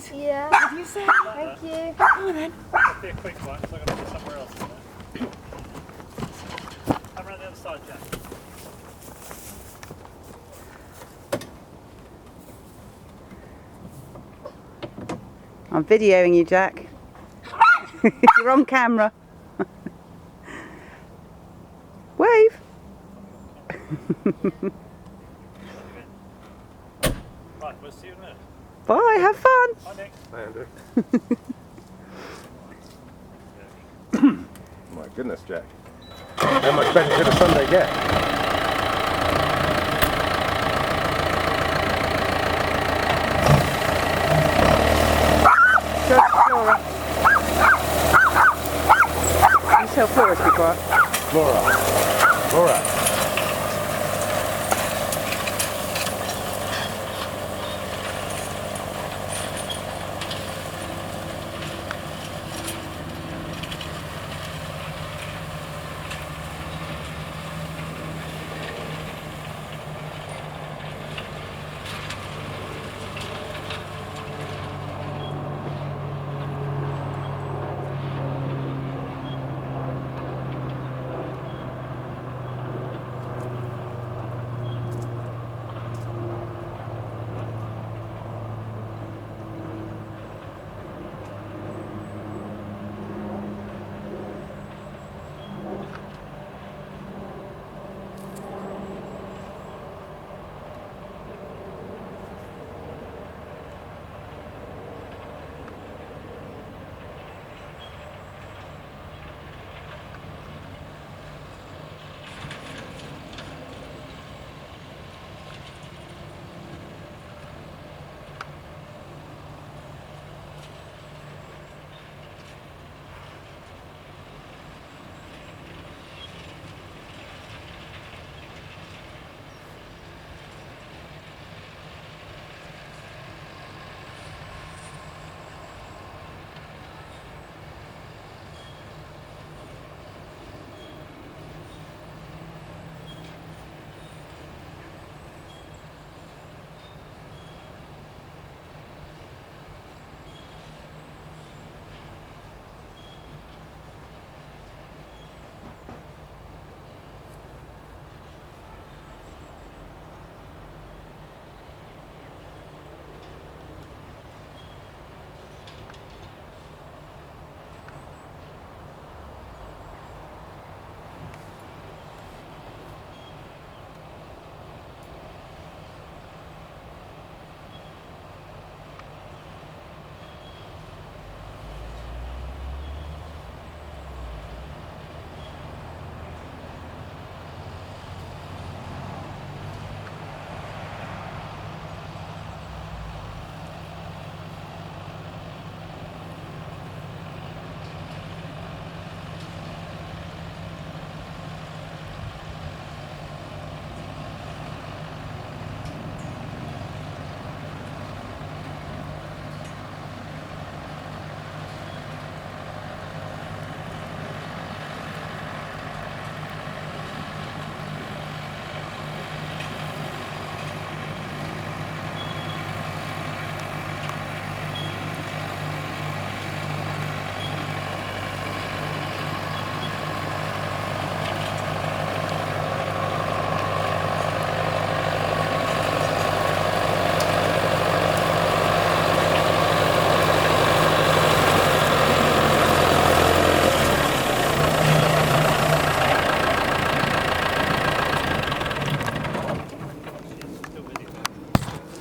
please? Yeah. What do you say? Thank you. Come on then. Be a quick one, so I'm going to put somewhere else in there. Come around the other side, Jack. I'm videoing you, Jack. You're on camera. Wave. Right, we'll see you in a minute. Bye, have fun. Bye, Nick. Hi, Andrew. My goodness, Jack. How much better could a Sunday get? Flora. You tell Flora to be quiet. Flora. Flora.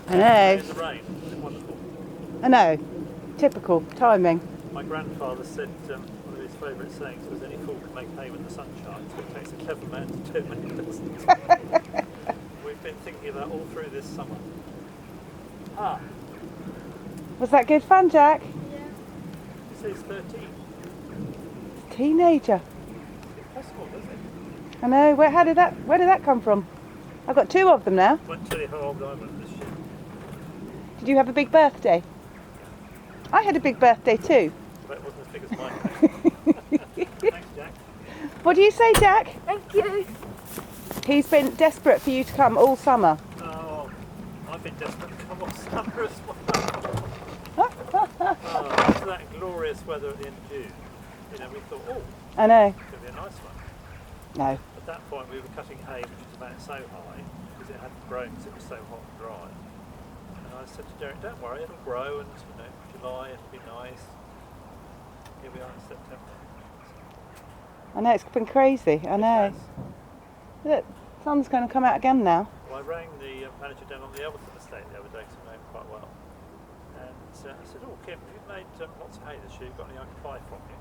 I know. It's the rain. Isn't it wonderful? I know. Typical timing. My grandfather said one of his favourite sayings was, "Any fool can make hay when the sun shines, but it takes a clever man to do it when it doesn't." We've been thinking of that all through this summer. Ah, Was that good fun, Jack? Yeah. he says 13. Teenager. Impossible, does it? I know. Where did that come from? I've got 2 of them now. Went to the whole diamond this year. Did you have a big birthday? I had a big birthday too. That wasn't as big as mine. Thanks, Jack. What do you say, Jack? Thank you. He's been desperate for you to come all summer. Oh, I've been desperate to come off summer as well. glorious weather at the end of June, you know, we thought, oh, I know. it's going to be a nice one. No. At that point, we were cutting hay, which was about so high, because it hadn't grown because it was so hot and dry. And I said to Derek, don't worry, it'll grow, and you know, July, it'll be nice. Here we are in September. I know, it's been crazy. I know. Yes. Look, sun's going to come out again now. Well, I rang the manager down on the Elverton estate the other day, because I know him quite well. And I said, oh, Kim, you've made lots of hay this year. Got any I can buy from you?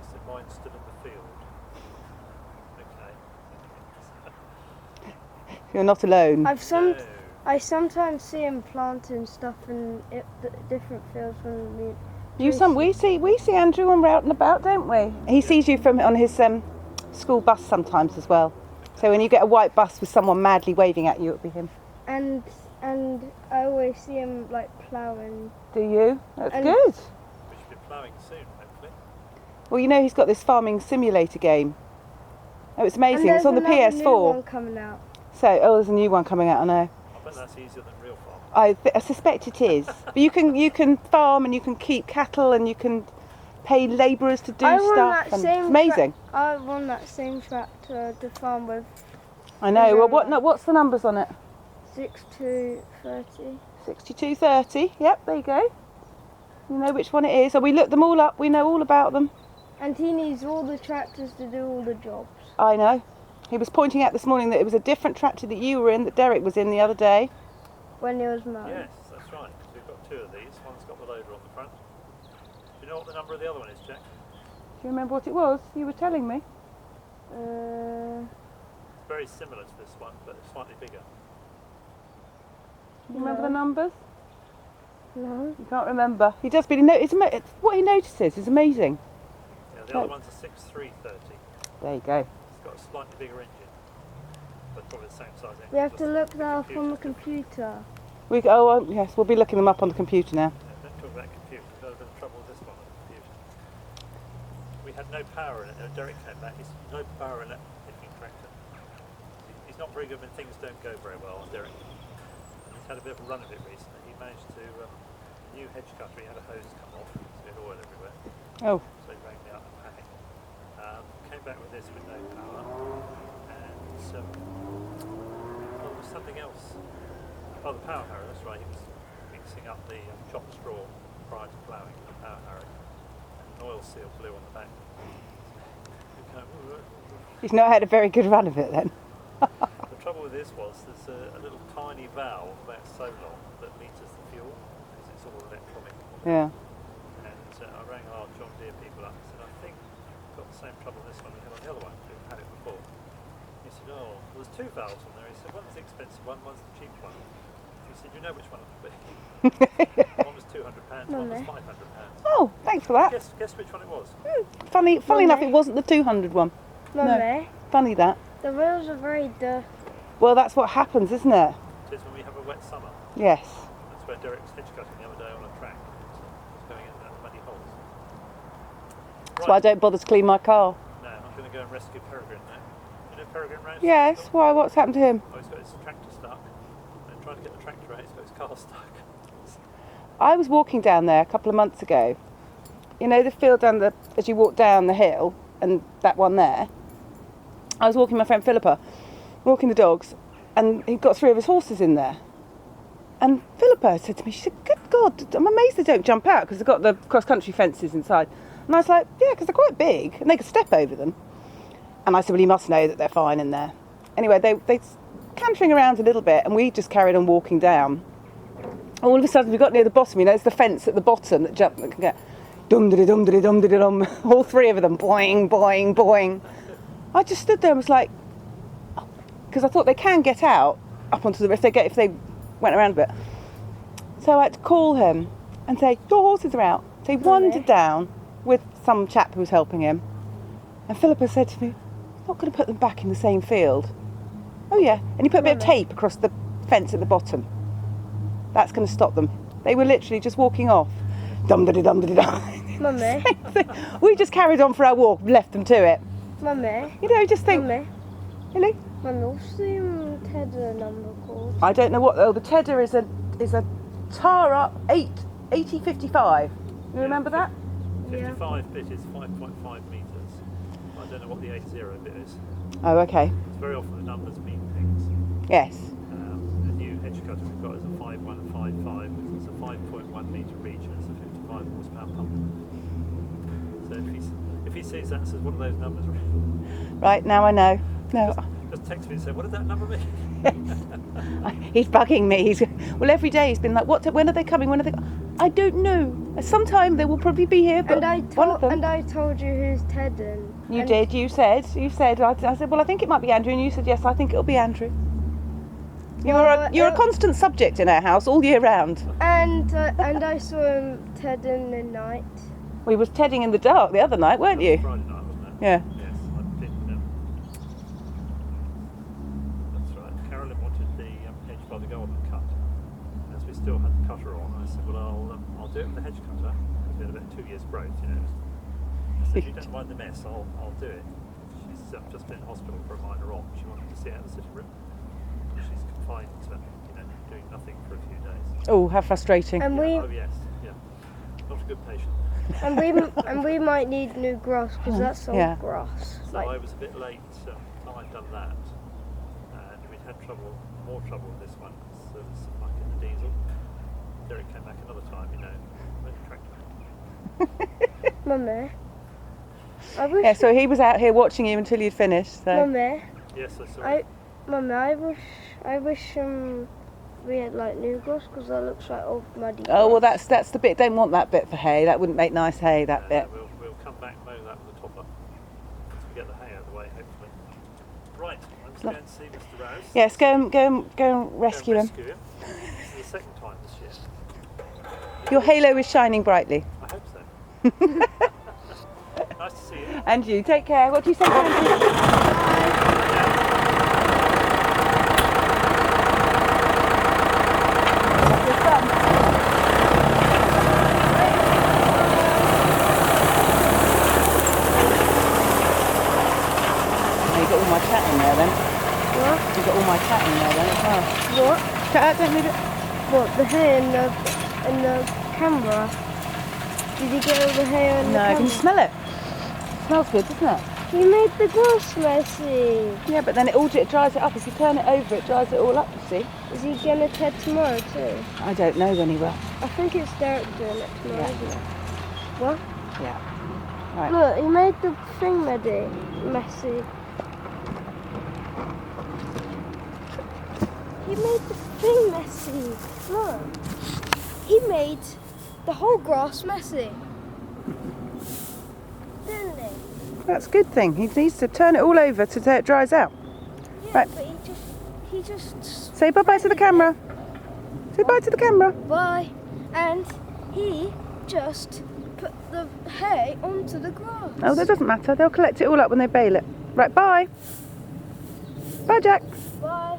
I said, mine's still in the field. Okay. You're not alone. No. I sometimes see him planting stuff in different fields when we. We see Andrew when we're out and about, don't we? He sees you from on his school bus sometimes as well. So when you get a white bus with someone madly waving at you, it'll be him. And I always see him like ploughing. Do you? That's And- good. We should be ploughing soon, hopefully. Well, you know he's got this farming simulator game. Oh, it's amazing. And there's It's on the another new PS4. one coming out. So, there's a new one coming out. I know. I bet that's easier than real farming. I suspect it is. But you can farm and you can keep cattle and you can pay labourers to do I won stuff. that And same it's amazing. I won that same tractor to farm with I know. Well, Is there- what's the numbers on it? 6 to 30. 6230. Yep, there you go. You know which one it is. So we looked them all up. We know all about them. And he needs all the tractors to do all the jobs. I know. He was pointing out this morning that it was a different tractor that you were in, that Derek was in the other day. When he was mowing. Yes, that's right. We've got two of these. One's got the loader on the front. Do you know what the number of the other one is, Jack? Do you remember what it was? You were telling me. It's very similar to this one, but it's slightly bigger. Do you remember the No. numbers? No. You can't remember. He does, but it's what he notices is amazing. Yeah, the other one's a 6330. There you go. It's got a slightly bigger engine, but probably the same size engine. We have to Just look the that up on the computer's different. computer. Yes, we'll be looking them up on the computer now. Yeah, don't talk about computers. We've got a bit of trouble with this one on the computer. We had no power in it. Derek came back. He's no power in it. Picking tractor. He's not very good when things don't go very well. Derek. He's had a bit of a run of it recently. He managed to new hedge cutter. He had a hose come off. So he had oil everywhere. Oh, So he rang me up and panicked. Came back with this with no power. And there was something else. Oh, the power harrow, that's right. He was mixing up the chopped straw prior to ploughing the power harrow. And an oil seal blew on the back. he's not had a very good run of it then. The trouble with this was there's a little tiny valve about so long that meters the fuel because it's all electronic. Yeah. And I rang our John Deere people up and said, I think we've got the same trouble with this one we had on the other one. We've had it before. He said, oh, well, there's two valves on there. He said, one's the expensive one, one's the cheap one. He said, you know which one it would be? One was £200, one was £500. Oh, thanks for that. Guess which one it was? Funny enough, Okay. it wasn't the 200 one. Mummy, Funny that. the wheels are very dirty. Well, that's what happens, isn't it? It is when we have a wet summer. Yes. That's where Derek's hedge cutting the other day on a track. It's going in the muddy holes. That's why I don't bother to clean my car. No, I'm going to go and rescue Peregrine now. You know Peregrine Road? Yes. Why? What's happened to him? Oh, he's got his tractor stuck. And trying to get the tractor out, he's got his car stuck. I was walking down there a couple of months ago. You know the field as you walk down the hill, and that one there. I was walking with my friend Philippa, walking the dogs, and he'd got 3 of his horses in there. And Philippa said to me, she said, good God, I'm amazed they don't jump out because they've got the cross-country fences inside. And I was like, yeah, because they're quite big and they could step over them. And I said, well, you must know that they're fine in there. Anyway, they cantering around a little bit and we just carried on walking down. All of a sudden we got near the bottom, you know, there's the fence at the bottom that can get dum-diddy-dum-diddy-dum-diddy-dum, all 3 of them, boing, boing, boing. I just stood there and was like, because I thought they can get out up onto the if they went around a bit. So I had to call him and say, your horses are out. So he wandered down with some chap who was helping him. And Philippa said to me, I'm not going to put them back in the same field. Oh yeah, and he put a bit of tape across the fence at the bottom. That's going to stop them. They were literally just walking off. Dum-diddy-dum-diddy-dum. Mummy, We just carried on for our walk, left them to it. Mummy, You know, just think, Mummy, really? Mummy, what's the tether number called? I don't know what. Oh, the Tedder is a Tara 8055. You remember that? Yeah. 55 bit is 5.5 metres. I don't know what the 80 bit is. Oh, okay. It's very often the numbers mean things. Yes. The new hedge cutter we've got is a 5155, which is a 5.1 metre reach and it's a 55 horsepower pump. So if he sees that and says, what are those numbers? Right, now I know. No, Just text me and say, what did that number mean? he's bugging me. Well, every day he's been like, when are they coming? When are they? I don't know. Sometime they will probably be here, but one of them. I told you who's Ted and You did. You said. I said, well, I think it might be Andrew, and you said, yes, I think it'll be Andrew. You're a constant subject in our house all year round. and I saw him Ted in the night. We was tedding in the dark the other night, weren't you? Friday night, wasn't it? Yeah. Yes, I've been. That's right. Carolyn wanted the hedge by the garden cut. As we still had the cutter on, I said, well, I'll do it with the hedge cutter. It's been about 2 years' growth, you know. I said, if you don't mind the mess, I'll do it. She's just been in hospital for a minor op. She wanted to see out the sitting room. She's confined to, doing nothing for a few days. Oh, how frustrating. And Oh yes, yeah. Not a good patient. we might need new grass because that's old Yeah. grass. So I was a bit late time I'd done that, and we'd had more trouble with this one because there was some muck in the diesel. Derek came back another time, with the tractor. Mummy, I wish. Yeah, so he was out here watching you until you'd finished. So. Mummy, Yes, I saw it. Mummy, I wish we had like new grass because that looks like old muddy. Oh well, grass. that's the bit. Don't want that bit for hay. That wouldn't make nice hay. That bit. We'll come back mow that with a topper once we get the hay out of the way, hopefully. Right, I'm just going to see Mr. Rouse. Yes, go and Go rescue him. Rescue him. This is the second time this year. Your halo is shining brightly. I hope so. Nice to see you. And you take care. What do you say, Andrew? You got all my chat in there then. What? You got all my chat in there then as well. What? Chat out, don't leave it. What? The hair in the camera? Did you get all the hair in the No, camera? can you smell it? Smells good, doesn't it? You made the grass messy. Yeah, but then it dries it up. If you turn it over, it dries it all up, you see. Is he gonna Ted tomorrow too? I don't know when he will. I think it's Derek doing it tomorrow, Yeah. isn't it? What? Yeah. Right. Look, he made the thing messy. He made the thing messy. Look. He made the whole grass messy. Didn't he? That's a good thing. He needs to turn it all over so it dries out. Yeah, Right. but he just Say bye-bye to the camera. Say bye to the camera. bye. And he just put the hay onto the grass. Oh, that doesn't matter. They'll collect it all up when they bale it. Right, bye. Bye, Jack. Bye.